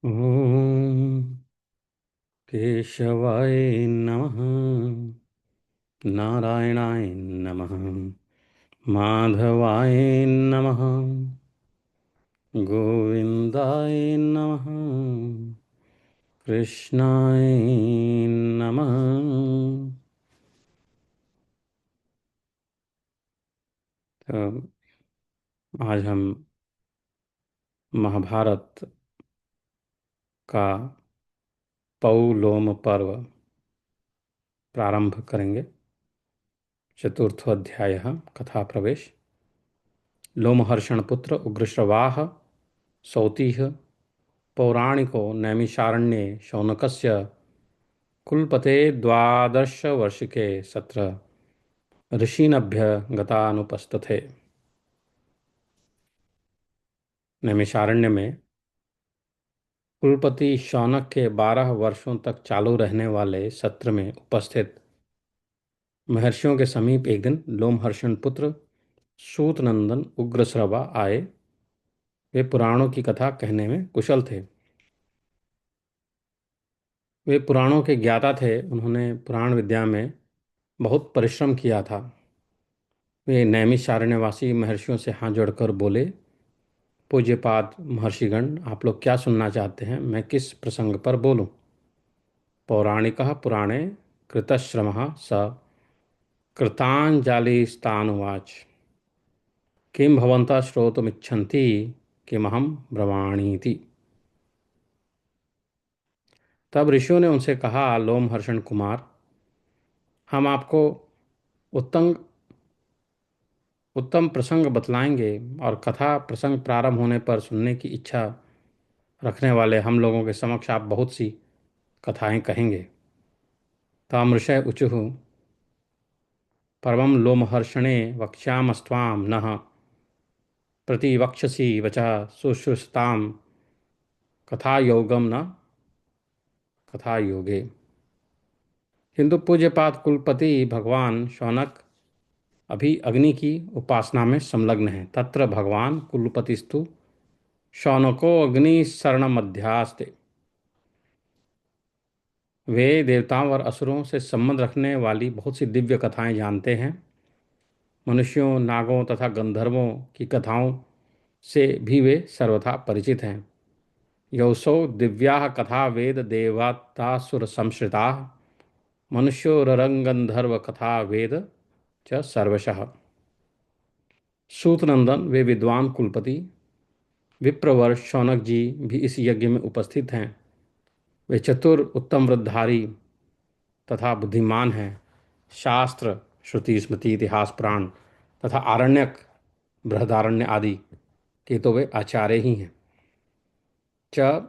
ॐ केशवाय नमः। नारायणाय नमः। माधवाय नमः। गोविन्दाय नमः। कृष्णाय नमः। तो आज हम महाभारत का पौलोम पर्व प्रारंभ करेंगे। चतुर्थोऽध्यायः कथा प्रवेश। लोमहर्षण पुत्र उग्रश्रवाः सौतिः पौराणिको नैमिषारण्ये शौनकस्य कुलपते द्वादशवर्षिके सत्र ऋषीनभ्य गतानुपस्थिते। नैमिषारण्य में कुलपति शौनक के 12 वर्षों तक चालू रहने वाले सत्र में उपस्थित महर्षियों के समीप एक दिन लोमहर्षण पुत्र सूतनंदन उग्रश्रवा आए। वे पुराणों की कथा कहने में कुशल थे। वे पुराणों के ज्ञाता थे। उन्होंने पुराण विद्या में बहुत परिश्रम किया था। वे नैमिषारण्यवासी महर्षियों से हाथ जोड़कर बोले, पूज्यपाद महर्षिगण, आप लोग क्या सुनना चाहते हैं? मैं किस प्रसंग पर बोलूं? पौराणिकः पुराणे कृतश्रमः स कृताञ्जलिस्तानुवाच। किं भवन्तः श्रोतुमिच्छन्ति किमहं ब्रवाणीति। तब ऋषियों ने उनसे कहा, लोमहर्षण कुमार, हम आपको उत्तम उत्तम प्रसंग बतलाएंगे और कथा प्रसंग प्रारंभ होने पर सुनने की इच्छा रखने वाले हम लोगों के समक्ष आप बहुत सी कथाएं कहेंगे। तामृषय ऊचुः परमं लोमहर्षणे वक्ष्यामस्त्वां नः प्रतिवक्ष्यसि वचः शुश्रूषतां कथायोगम न कथायोगे। किंतु पूज्यपाद कुलपति भगवान शौनक अभी अग्नि की उपासना में संलग्न है। तत्र भगवान कुलपतिस्तु शौनको अग्नि शरणमध्यास्ते। वे देवताओं और असुरों से संबंध रखने वाली बहुत सी दिव्य कथाएं जानते हैं। मनुष्यों, नागों तथा गंधर्वों की कथाओं से भी वे सर्वथा परिचित हैं। यौसौ दिव्याः कथा वेद देवतासुर संश्रिताः मनुष्यो ररंगंधर्व कथा वेद च सर्वशः। सूतनंदन, वे विद्वान कुलपति विप्रवर शौनक जी भी इस यज्ञ में उपस्थित हैं। वे चतुर उत्तम वृद्धधारी तथा बुद्धिमान हैं। शास्त्र, श्रुति, स्मृति, इतिहास, पुराण तथा आरण्यक, बृहदारण्य आदि के तो वे आचार्य ही हैं। च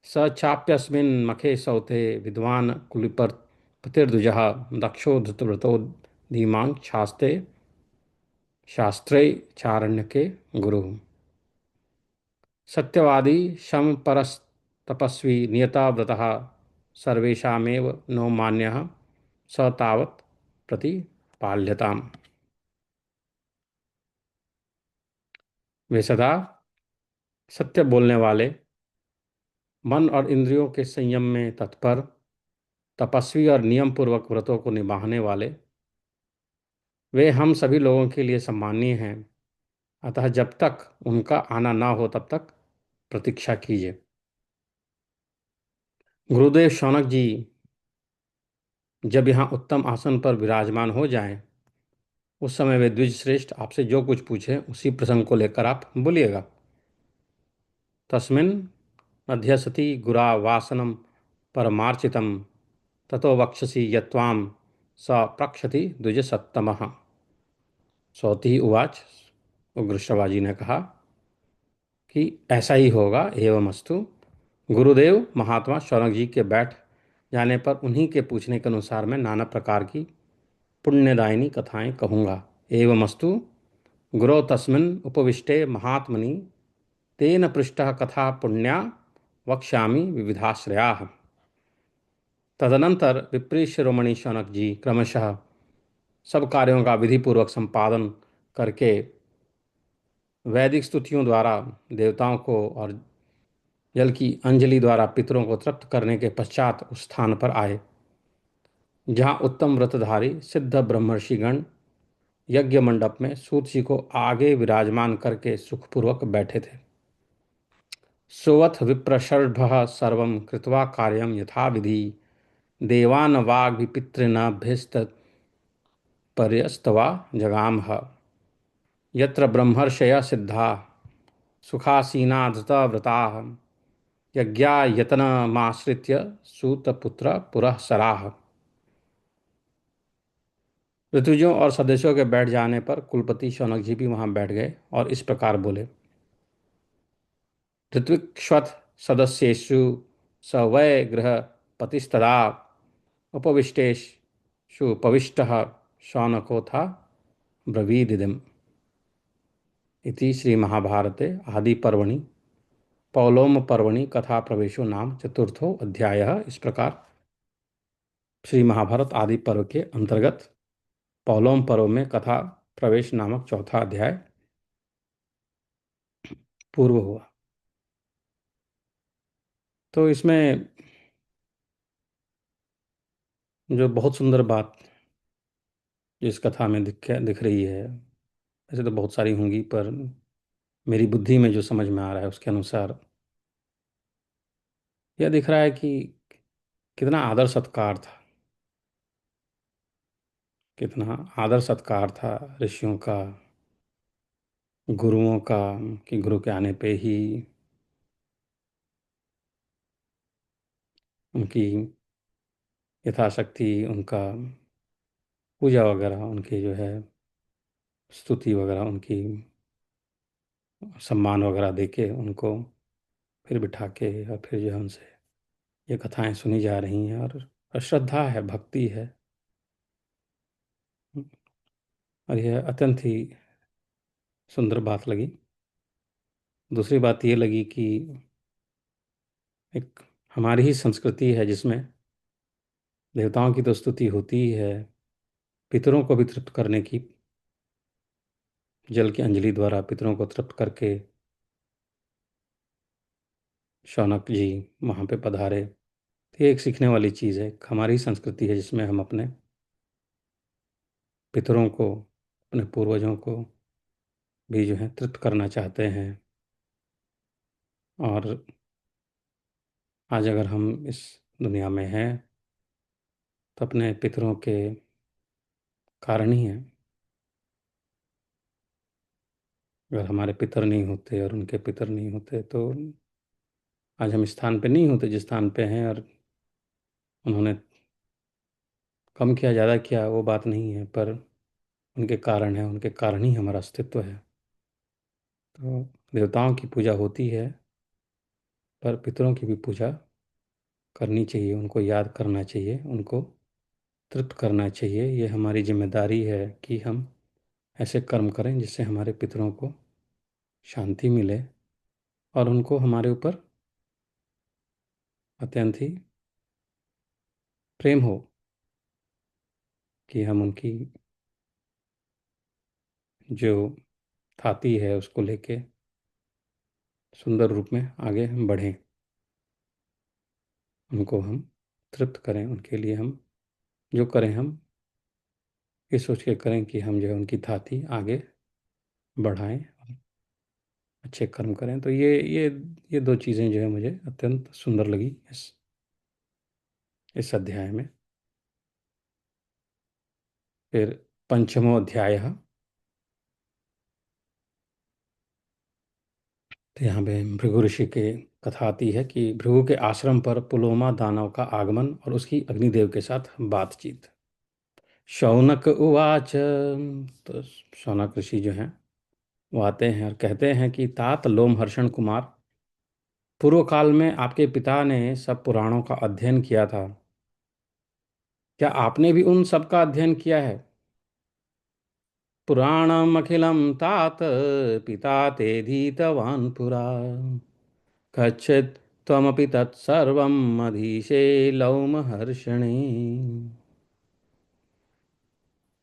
स चाप्यस्मिन् मखे सौते विद्वान कुलिपतिर्द्विजः दक्षो धृतव्रतो धीमान् शास्त्रे शास्त्रे चारण्यके गुरु। सत्यवादी समपरस्तपस्वी नियताव्रतः सर्वेषामेव नो मान्यः स तावत् प्रतिपाल्यताम्। वे सदा सत्य बोलने वाले, मन और इंद्रियों के संयम में तत्पर, तपस्वी और नियम पूर्वक व्रतों को निभाने वाले, वे हम सभी लोगों के लिए सम्मानीय हैं। अतः जब तक उनका आना ना हो तब तक प्रतीक्षा कीजिए। गुरुदेव शौनक जी जब यहाँ उत्तम आसन पर विराजमान हो जाएं, उस समय वे द्विज श्रेष्ठ आपसे जो कुछ पूछे उसी प्रसंग को लेकर आप बोलिएगा। तस्मिन् मध्यसति गुरा वासनम परमार्चितम ततो वक्षसि यत्वां स प्रक्षति द्विजसत्तमः। सौती उवाच, उग्रश्रवा ने कहा कि ऐसा ही होगा, एवमस्तु। गुरुदेव महात्मा शौनक जी के बैठ जाने पर उन्हीं के पूछने के अनुसार मैं नाना प्रकार की पुण्यदायिनी कथाएं कहूँगा। एवमस्तु। गुरो तस्मिन् उपविष्टे महात्मनि तेन पृष्ठः कथा पुण्या वक्ष्यामि विविधाश्रयाः। तदनंतर विप्रीत शिरोमणि शौनक जी क्रमशः सब कार्यों का विधिपूर्वक संपादन करके वैदिक स्तुतियों द्वारा देवताओं को और जल की अंजलि द्वारा पितरों को तृप्त करने के पश्चात उस स्थान पर आए जहाँ उत्तम व्रतधारी सिद्ध ब्रह्मर्षिगण यज्ञ मंडप में सूत जी को आगे विराजमान करके सुखपूर्वक बैठे थे। सोऽथ विप्रशर्भः सर्वं कृत्वा कार्यं यथाविधि देवान् वाग्भिपितॄणाभ्यस्तपर्यस्तवा जगामः यत्र ब्रह्मर्षयः सिद्धाः सुखासीना धृतव्रताः यज्ञायतनमाश्रित्य सूतपुत्र पुरः सराः। ऋतुजों और सदस्यों के बैठ जाने पर कुलपति शौनक जी भी वहां बैठ गए और इस प्रकार बोले। ऋत्विक्ष्वथ सदस्येषु स वै गृहपतिस्तदा उपविष्टेषु उपविष्टः शौनको था ब्रवीदिदम्। इति श्री महाभारते आदि पर्वणि पौलोम पर्वणि कथा प्रवेशो नाम चतुर्थो अध्यायः। इस प्रकार श्री महाभारत आदि पर्व के अंतर्गत पौलोम पर्व में कथा प्रवेश नामक चौथा अध्याय पूर्व हुआ। तो इसमें जो बहुत सुंदर बात इस कथा में दिख रही है, ऐसे तो बहुत सारी होंगी, पर मेरी बुद्धि में जो समझ में आ रहा है उसके अनुसार यह दिख रहा है कि कितना आदर सत्कार था, कितना आदर सत्कार था ऋषियों का, गुरुओं का, कि गुरु के आने पे ही उनकी यथाशक्ति उनका पूजा वगैरह, उनकी जो है स्तुति वगैरह, उनकी सम्मान वगैरह देके उनको फिर बिठा के और फिर जो है उनसे ये कथाएं सुनी जा रही हैं, और श्रद्धा है, भक्ति है, और यह अत्यंत ही सुंदर बात लगी। दूसरी बात ये लगी कि एक हमारी ही संस्कृति है जिसमें देवताओं की तो स्तुति होती ही है, पितरों को भी तृप्त करने की, जल की अंजलि द्वारा पितरों को तृप्त करके शौनक जी वहाँ पे पधारे। तो ये एक सीखने वाली चीज़ है, हमारी संस्कृति है जिसमें हम अपने पितरों को, अपने पूर्वजों को भी जो है तृप्त करना चाहते हैं। और आज अगर हम इस दुनिया में हैं तो अपने पितरों के कारण ही हैं। अगर हमारे पितर नहीं होते और उनके पितर नहीं होते तो आज हम इस स्थान पे नहीं होते जिस स्थान पे हैं। और उन्होंने कम किया ज़्यादा किया वो बात नहीं है, पर उनके कारण है, उनके कारण ही हमारा अस्तित्व है। तो देवताओं की पूजा होती है, पर पितरों की भी पूजा करनी चाहिए, उनको याद करना चाहिए, उनको तृप्त करना चाहिए। ये हमारी जिम्मेदारी है कि हम ऐसे कर्म करें जिससे हमारे पितरों को शांति मिले और उनको हमारे ऊपर अत्यंत ही प्रेम हो, कि हम उनकी जो थाती है उसको लेके सुंदर रूप में आगे हम बढ़ें, उनको हम तृप्त करें, उनके लिए हम जो करें हम ये सोच के करें कि हम जो है उनकी थाती आगे बढ़ाएं, अच्छे कर्म करें। तो ये दो चीज़ें जो है मुझे अत्यंत सुंदर लगी इस अध्याय में। फिर पंचमो अध्याय, तो यहाँ पे भृगु ऋषि के कथा आती है कि भृगु के आश्रम पर पुलोमा दानव का आगमन और उसकी अग्निदेव के साथ बातचीत। शौनक उवाच, तो शौनक ऋषि जो हैं वो आते हैं और कहते हैं कि तात लोमहर्षण कुमार, पूर्व काल में आपके पिता ने सब पुराणों का अध्ययन किया था, क्या आपने भी उन सब का अध्ययन किया है? पुराणम अखिलम तात पिता तेधीतवान् पुरा, कच्छित् त्वमपि तत्सर्वम् अधीशे लौमहर्षणे।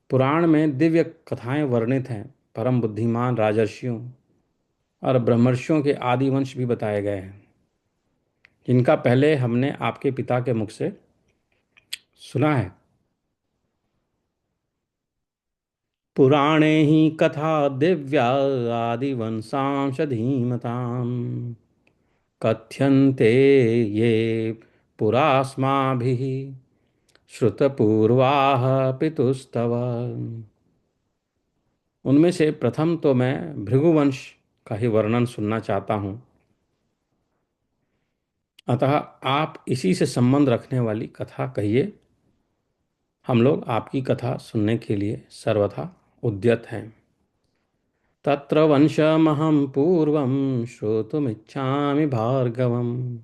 पुराण में दिव्य कथाएं वर्णित हैं, परम बुद्धिमान राजर्षियों और ब्रह्मर्षियों के आदि वंश भी बताए गए हैं। जिनका पहले हमने आपके पिता के मुख से सुना है। पुराणे ही कथा दिव्या आदिवंशांश धीमताम् कथ्यन्ते ये पुरास्माभिः श्रुतपूर्वाः पितुस्तव। उनमें से प्रथम तो मैं भृगुवंश का ही वर्णन सुनना चाहता हूँ। अतः आप इसी से संबंध रखने वाली कथा कहिए। हम लोग आपकी कथा सुनने के लिए सर्वथा उद्यत हैं। तत्र वंशमहं पूर्वं श्रोतुमिच्छामि भार्गवम्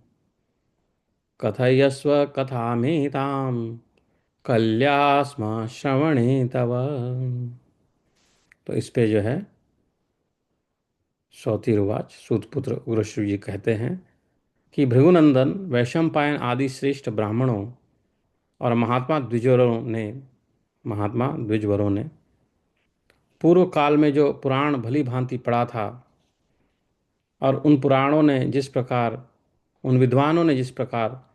कथयस्व कथामेतां कल्यास्म श्रवणे तव। तो इस पे जो है सौतिर्वाच सूतपुत्र उग्रश्री जी कहते हैं कि भृगुनंदन वैशंपायन आदि श्रेष्ठ ब्राह्मणों और महात्मा द्विजवरों ने पूर्व काल में जो पुराण भली भांति पढ़ा था, और उन पुराणों ने जिस प्रकार, उन विद्वानों ने जिस प्रकार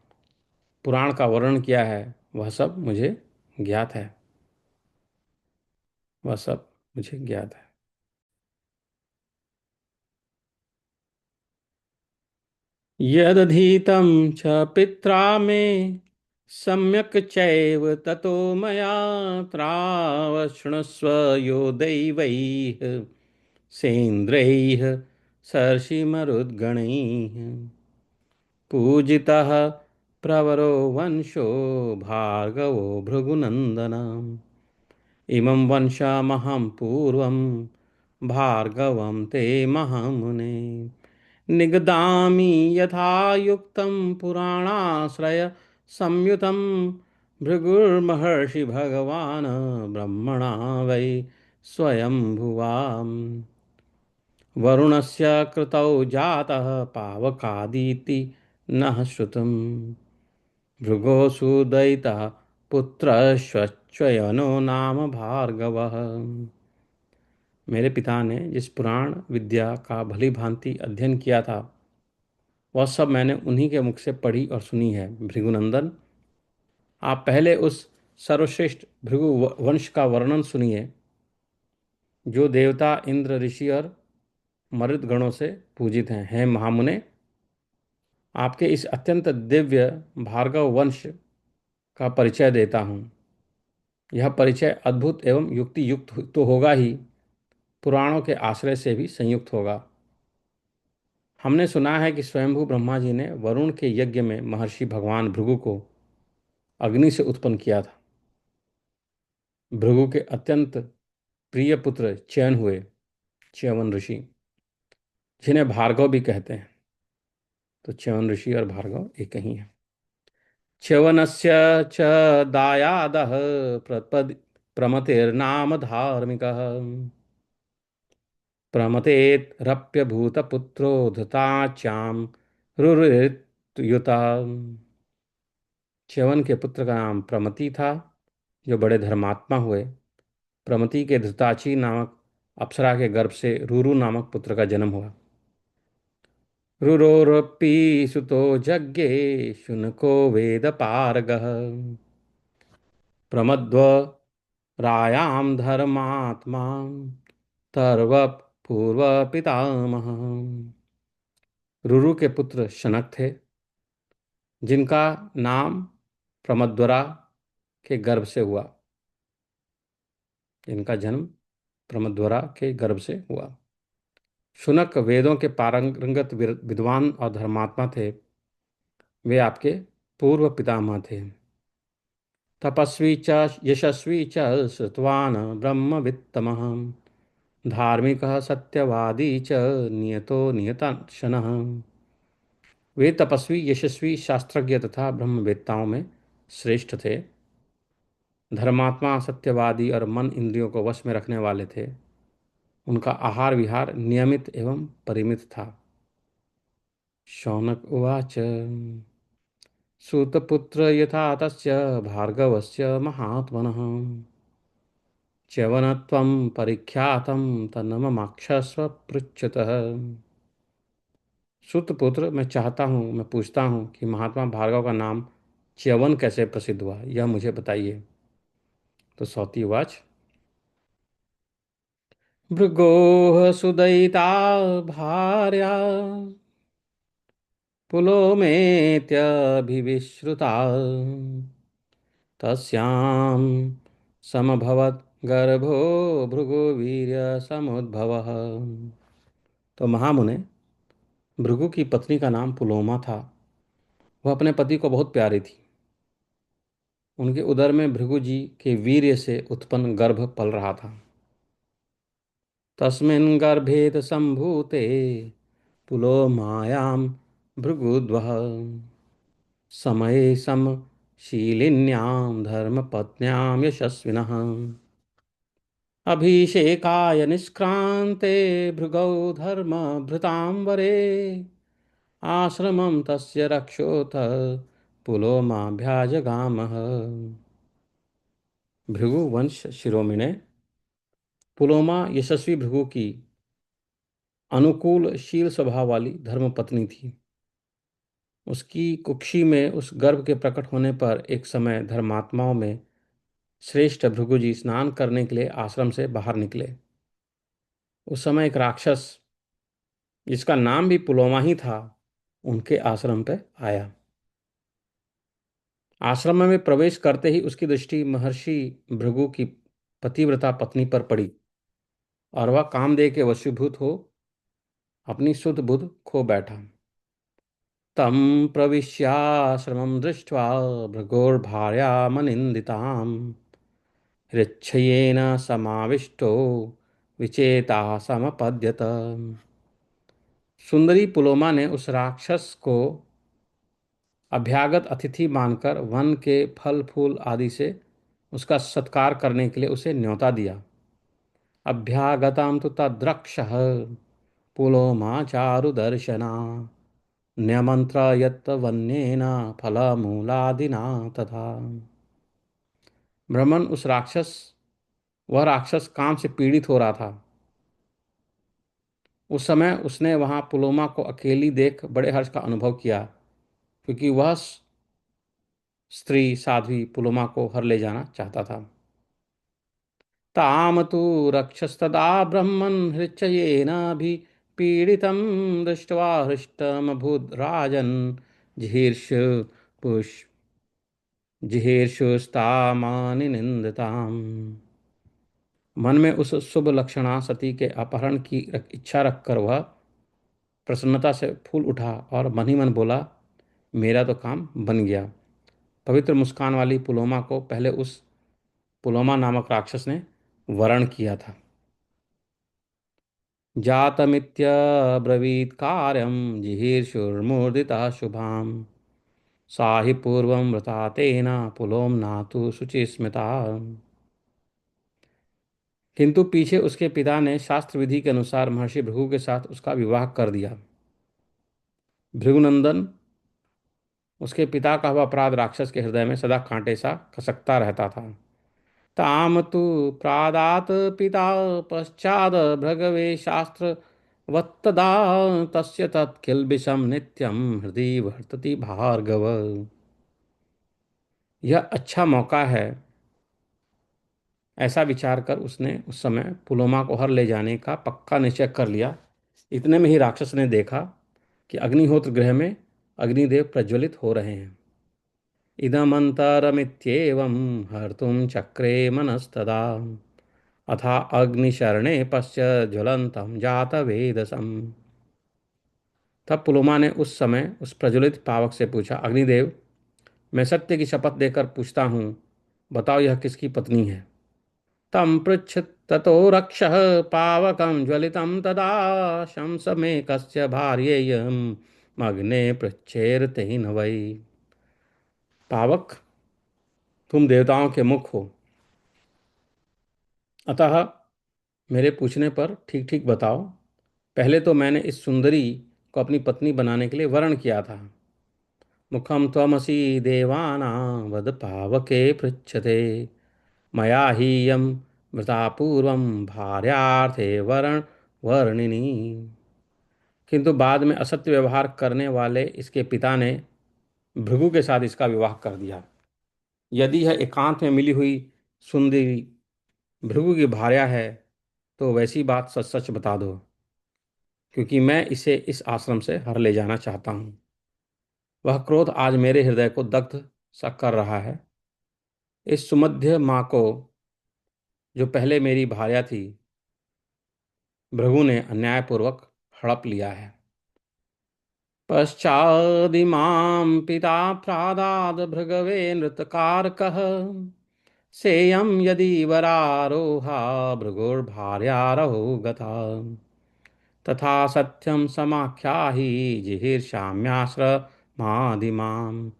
पुराण का वर्णन किया है, वह सब मुझे ज्ञात है। वह सब मुझे ज्ञात है। यदधीतं च पित्रा मे सम्यक् चैव ततो मया त्रावशृणुस्व यो दैवैः सेन्द्रैः सर्षिमरुद्गणैः पूजितः प्रवरो वंशो भार्गवो भृगुनन्दनम् इमं वंशमहं पूर्वं भार्गवं ते महामुने निगदामि यथा युक्तं पुराणाश्रय संयुतं भृगुर्महर्षि भगवान् ब्रह्मणा वै स्वयंभुवाम् वरुणस्य कृतौ जातः पावकादीति नः श्रुतम् भृगोसुदयितः पुत्रश्चयनो नाम भार्गवः। मेरे पिता ने जिस पुराण विद्या का भली भांति अध्ययन किया था, वह सब मैंने उन्हीं के मुख से पढ़ी और सुनी है। भृगुनंदन, आप पहले उस सर्वश्रेष्ठ भृगु वंश का वर्णन सुनिए, जो देवता, इंद्र, ऋषि और मरुद गणों से पूजित हैं। हे महामुने, आपके इस अत्यंत दिव्य भार्गव वंश का परिचय देता हूँ। यह परिचय अद्भुत एवं युक्ति युक्त तो होगा ही, पुराणों के आश्रय से भी संयुक्त होगा। हमने सुना है कि स्वयंभू ब्रह्मा जी ने वरुण के यज्ञ में महर्षि भगवान भृगु को अग्नि से उत्पन्न किया था। भृगु के अत्यंत प्रिय पुत्र च्यवन हुए, च्यवन ऋषि, जिन्हें भार्गव भी कहते हैं। तो च्यवन ऋषि और भार्गव एक ही हैं। च्यवनस्य च दायादः प्रमतेर्नाम धार्मिकः प्रमतेरप्यभूतपुत्रो धृताच्यां रुरुयुता। च्यवन के पुत्र का नाम प्रमति था, जो बड़े धर्मात्मा हुए। प्रमति के धृताची नामक अप्सरा के गर्भ से रुरु नामक पुत्र का जन्म हुआ। रुरोरपि सुतो जज्ञे शुनको वेद पारगः प्रमद्व रायाम धर्मात्मा तर्व पूर्व पितामह। रुरु के पुत्र शनक थे, जिनका नाम प्रमद्वरा के गर्भ से हुआ, जिनका जन्म प्रमद्वरा के गर्भ से हुआ। शुनक वेदों के पारंगत विद्वान और धर्मात्मा थे। वे आपके पूर्व पितामह थे। तपस्वी च यशस्वी च श्रुतवान् ब्रह्मवित्तमः धार्मिकः सत्यवादी च नियतो नियतशनः। वे तपस्वी, यशस्वी, शास्त्रज्ञ तथा ब्रह्मवेत्ताओं में श्रेष्ठ थे। धर्मात्मा, सत्यवादी और मन इंद्रियों को वश में रखने वाले थे। उनका आहार विहार नियमित एवं परिमित था। शौनक उवाच सूतपुत्र यथा तस्य भार्गवस्य महात्मनः च्यवनत्वं परिख्यातं तन्ममाक्षस्व पृच्छतः। सुत पुत्र, मैं चाहता हूँ, मैं पूछता हूँ कि महात्मा भार्गव का नाम च्यवन कैसे प्रसिद्ध हुआ, यह मुझे बताइए। तो सौती उवाच। भृगोः सुदयिता भार्या पुलोमेत्यभिविश्रुता तस्यां समभवत् गर्भो भृगुवीर्यसमुद्भवः। तो महामुने, भृगु की पत्नी का नाम पुलोमा था। वह अपने पति को बहुत प्यारी थी। उनके उदर में भृगु जी के वीर्य से उत्पन्न गर्भ पल रहा था। तस्मिन् गर्भेत सम्भूते पुलोमायां भृगुद्वः समये समशीलिन्यां धर्मपत्न्यां यशस्विनः अभिषेकाय निष्क्रान्ते भृगौ धर्मभृतां वरे आश्रमं तस्य रक्षोथ पुलोमाभ्याजगामः। भृगु वंश शिरोमणि पुलोमा यशस्वी भृगु की अनुकूल शील स्वभाव वाली धर्मपत्नी थी। उसकी कुक्षी में उस गर्भ के प्रकट होने पर एक समय धर्मात्माओं में श्रेष्ठ भृगु जी स्नान करने के लिए आश्रम से बाहर निकले। उस समय एक राक्षस, जिसका नाम भी पुलोमा ही था, उनके आश्रम पर आया। आश्रम में प्रवेश करते ही उसकी दृष्टि महर्षि भृगु की पतिव्रता पत्नी पर पड़ी और वह कामदेव के वशीभूत हो अपनी शुद्ध बुद्ध खो बैठा। तं प्रविश्याश्रमं दृष्ट्वा भृगोर्भार्यामनिन्दितां हृच्छयेन समाविष्टो विचेतासमपद्यत। सुंदरी पुलोमा ने उस राक्षस को अभ्यागत अतिथि मानकर वन के फल फूल आदि से उसका सत्कार करने के लिए उसे न्योता दिया। अभ्यागतां तु तद्रक्षः पुलोमा चारुदर्शना न्यमन्त्रयत् वन्येन फलमूलादिना तथा। ब्राह्मण उस राक्षस वह राक्षस काम से पीड़ित हो रहा था। उस समय उसने वहां पुलोमा को अकेली देख बड़े हर्ष का अनुभव किया, क्योंकि वह स्त्री साध्वी पुलोमा को हर ले जाना चाहता था। ताम तु रक्षस्तदा ब्रह्मन् हृच्छयेनाभिपीडितं दृष्ट्वा हृष्टमभूद् राजन् जिहीर्ष पुष् जिहीर्षुस्तामानिनिन्दताम्। मन में उस शुभ लक्षणा सती के अपहरण की इच्छा रखकर वह प्रसन्नता से फूल उठा और मन ही मन बोला, मेरा तो काम बन गया। पवित्र मुस्कान वाली पुलोमा को पहले उस पुलोमा नामक राक्षस ने वरण किया था। जातमित्यब्रवीत् कार्यं जिहीर्षुर्मूर्धिता शुभां सा हि पूर्वं वृता तेन पुलोम्ना तु शुचिस्मिता। किंतु पीछे उसके पिता ने शास्त्र विधि के अनुसार महर्षि भृगु के साथ उसका विवाह कर दिया। भृगुनंदन, उसके पिता का हुआ अपराध राक्षस के हृदय में सदा कांटे सा खसकता रहता था। ताम तु प्रादात पिता पश्चाद भृगवे शास्त्र वत्तदा तस्य तत्किल्बिषं नित्यं हृदि वर्तति भार्गव। यह अच्छा मौका है, ऐसा विचार कर उसने उस समय पुलोमा को हर ले जाने का पक्का निश्चय कर लिया। इतने में ही राक्षस ने देखा कि अग्निहोत्र गृह में अग्निदेव प्रज्वलित हो रहे हैं। इदमन्तरमित्येवं हर्तुं चक्रे मनस्तदा अथा अग्निशरणे पश्य ज्वलंतम जातवेदसम्। तब पुलोमा ने उस समय उस प्रज्वलित पावक से पूछा, अग्निदेव, मैं सत्य की शपथ देकर पूछता हूँ, बताओ यह किसकी पत्नी है। तम पृच्छ ततो रक्षः पावकं ज्वलितं तदा शंस मे कस्य भार्येयम् अग्ने पृच्छेरतेन वै। पावक, तुम देवताओं के मुख हो, अतः मेरे पूछने पर ठीक ठीक बताओ। पहले तो मैंने इस सुंदरी को अपनी पत्नी बनाने के लिए वर्ण किया था। मुखम त्वमसि देवानां वद पावके पृच्छते मया ही यम मृता पूर्वं भार्यार्थे वरण वर्णिनी। किंतु बाद में असत्य व्यवहार करने वाले इसके पिता ने भृगु के साथ इसका विवाह कर दिया। यदि यह एकांत में मिली हुई सुंदरी भृगु की भार्या है तो वैसी बात सच सच बता दो, क्योंकि मैं इसे इस आश्रम से हर ले जाना चाहता हूँ। वह क्रोध आज मेरे हृदय को दग्ध सा कर रहा है। इस सुमध्य माँ को, जो पहले मेरी भार्या थी, भृगु ने अन्यायपूर्वक हड़प लिया है। पश्चादिमां पिता प्रादाद भृगवे नृतकारकः, सेयं यदि वरारोहा भृगुर्भार्यारहो गता, तथा सत्यं समाख्याहि जिहीर्षाम्याश्रमादिमां,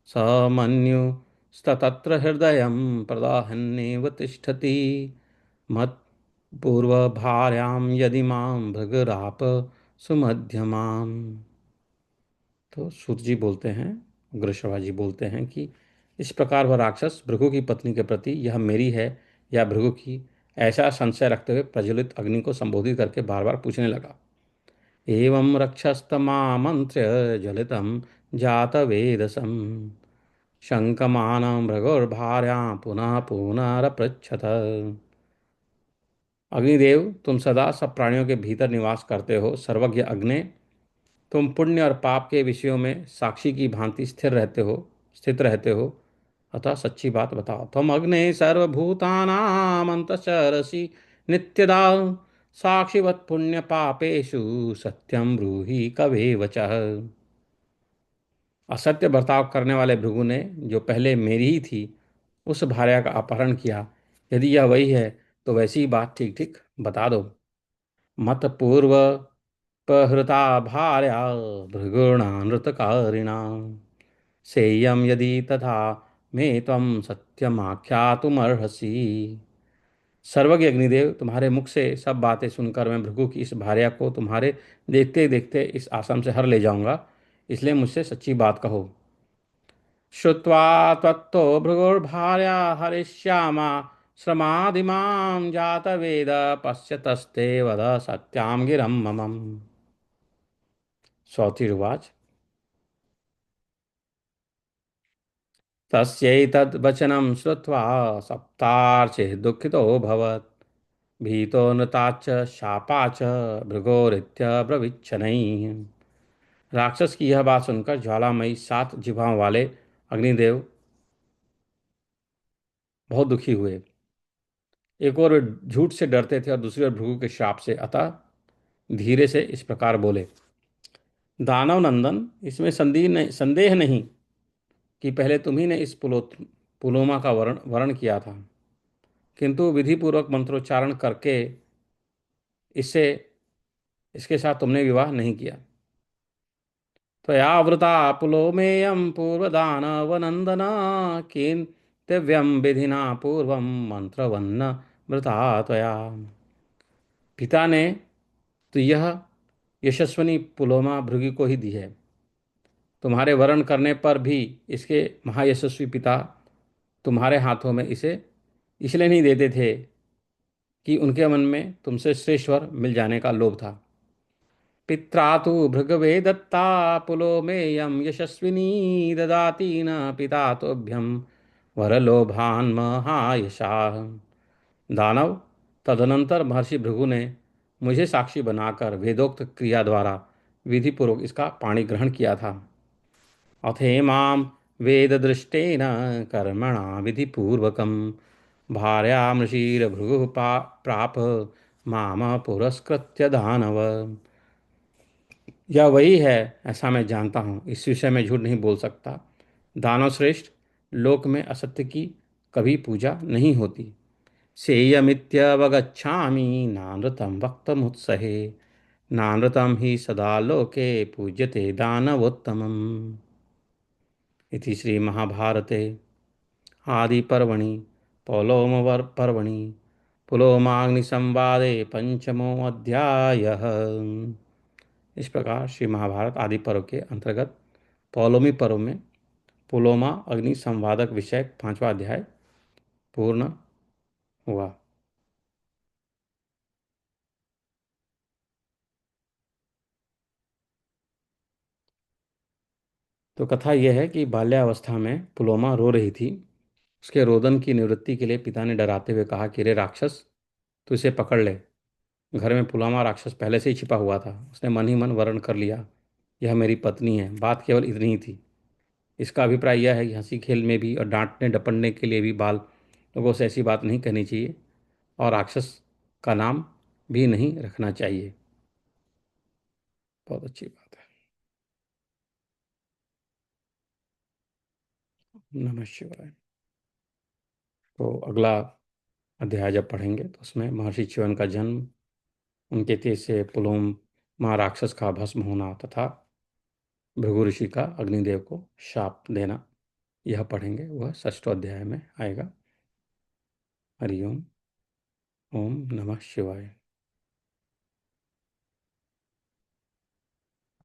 स मन्युस्ततत्र हृदयं प्रदहन्नेव तिष्ठति, मत्पूर्वभार्यां यदि मां भृगराप सुमध्यमाम्। तो सूत जी बोलते हैं, उग्रश्रवा जी बोलते हैं कि इस प्रकार वह राक्षस भृगु की पत्नी के प्रति यह मेरी है या भृगु की, ऐसा संशय रखते हुए प्रज्वलित अग्नि को संबोधित करके बार बार पूछने लगा। एवं रक्षस्तमामंत्र्य ज्वलितं जातवेदसं, शङ्कमानं भृगुर्भार्यां पुनः पुनरपृच्छत। अग्निदेव, तुम सदा सब प्राणियों के भीतर निवास करते हो, सर्वज्ञ अग्ने, तुम पुण्य और पाप के विषयों में साक्षी की भांति स्थित रहते हो, अतः सच्ची बात बताओ। तुम अग्ने सर्वभूतानाम अंतश्चरसि नित्यदा, साक्षिवत् पुण्य पापेषु सत्यम ब्रूहि कवे वचः। असत्य बर्ताव करने वाले भृगु ने, जो पहले मेरी ही थी, उस भार्या का अपहरण किया। यदि यह वही है तो वैसी बात ठीक ठीक बता दो। मत पूर्व पहृता भार्या भृगुणानृतकारिणा, सेयं यदि तथा मे त्वं सत्यमाख्यातुमर्हसि। सर्वज्ञ अग्निदेव, तुम्हारे मुख से सब बातें सुनकर मैं भृगु की इस भार्या को तुम्हारे देखते देखते इस आश्रम से हर ले जाऊंगा, इसलिए मुझसे सच्ची बात कहो। श्रुत्वा त्वत्तो भृगुर्भार्या हरिष्यामा श्रमादिमां जातवेद, पश्यतस्ते वद सत्यां गिरं मम। स्वतिरुवाच। तस्यैतद्वचनं श्रुत्वा सप्तार्चिः दुःखितोऽभवत्, भीतो नृताच्च शापाच्च भृगोरित्यब्रवीच्छनैः। राक्षस की यह बात सुनकर ज्वालामयी 7 जिह्वाओं वाले अग्निदेव बहुत दुखी हुए। एक और वे झूठ से डरते थे और दूसरी ओर भृगु के शाप से, अतः धीरे से इस प्रकार बोले। दानव नंदन, इसमें संदेह नहीं कि पहले तुम्ही ने इस पुलोमा का वर्ण वर्ण किया था, किंतु विधिपूर्वक मंत्रोच्चारण करके इससे इसके साथ तुमने विवाह नहीं किया। त्वयावृता पुलोमेयं पूर्वदानवनन्दना, किंतव्यं विधिना पूर्वं मंत्रवन्न वृता त्वया। पिता ने तो यह यशस्विनी पुलोमा भृगु को ही दी है। तुम्हारे वरण करने पर भी इसके महायशस्वी पिता तुम्हारे हाथों में इसे इसलिए नहीं देते थे कि उनके मन में तुमसे श्रेष्ठ वर मिल जाने का लोभ था। पित्रा तु भृगवे दत्ता पुलोमेयं यशस्विनी, ददाति न पिता तोभ्यं वरलोभान् महायशाः। दानव, तदनंतर महर्षि भृगु ने मुझे साक्षी बनाकर वेदोक्त क्रिया द्वारा विधिपूर्वक इसका पाणी ग्रहण किया था। अथेमां वेददृष्टेन कर्मणा विधिपूर्वकं, भार्यामृषीर्भृगुः प्राप माम पुरस्कृत्य दानव। यह वही है, ऐसा मैं जानता हूँ, इस विषय में झूठ नहीं बोल सकता। दानव श्रेष्ठ, लोक में असत्य की कभी पूजा नहीं होती। सेयमित्यवगच्छामि नानृतं वक्तमुत्सहे, नानृतं हि सदा लोके पूज्यते दानवोत्तमम्। इति श्रीमहाभारते आदिपर्वणि पर्वणि पुलोमाग्निसंवादे पंचमोऽध्यायः। इस प्रकार श्री महाभारत आदि पर्व के अंतर्गत पौलोमी पर्व में पुलोमा अग्नि संवादक विषय 5वां अध्याय पूर्ण हुआ। तो कथा यह है कि बाल्यावस्था में पुलोमा रो रही थी। उसके रोदन की निवृत्ति के लिए पिता ने डराते हुए कहा कि रे राक्षस, तू इसे पकड़ ले। घर में पुलोमा राक्षस पहले से ही छिपा हुआ था। उसने मन ही मन वर्ण कर लिया, यह मेरी पत्नी है। बात केवल इतनी ही थी। इसका अभिप्राय यह है कि हंसी खेल में भी और डांटने डपटने के लिए भी बाल लोगों से ऐसी बात नहीं कहनी चाहिए, और राक्षस का नाम भी नहीं रखना चाहिए। बहुत अच्छी बात है। नमः शिवाय। तो अगला अध्याय जब पढ़ेंगे तो उसमें महर्षि च्युवन का जन्म, उनके तेज से पुलोम माँ राक्षस का भस्म होना तथा भृगु ऋषि का अग्निदेव को शाप देना, यह पढ़ेंगे। वह षष्ठ अध्याय में आएगा। हरिओम। ओम नमः शिवाय।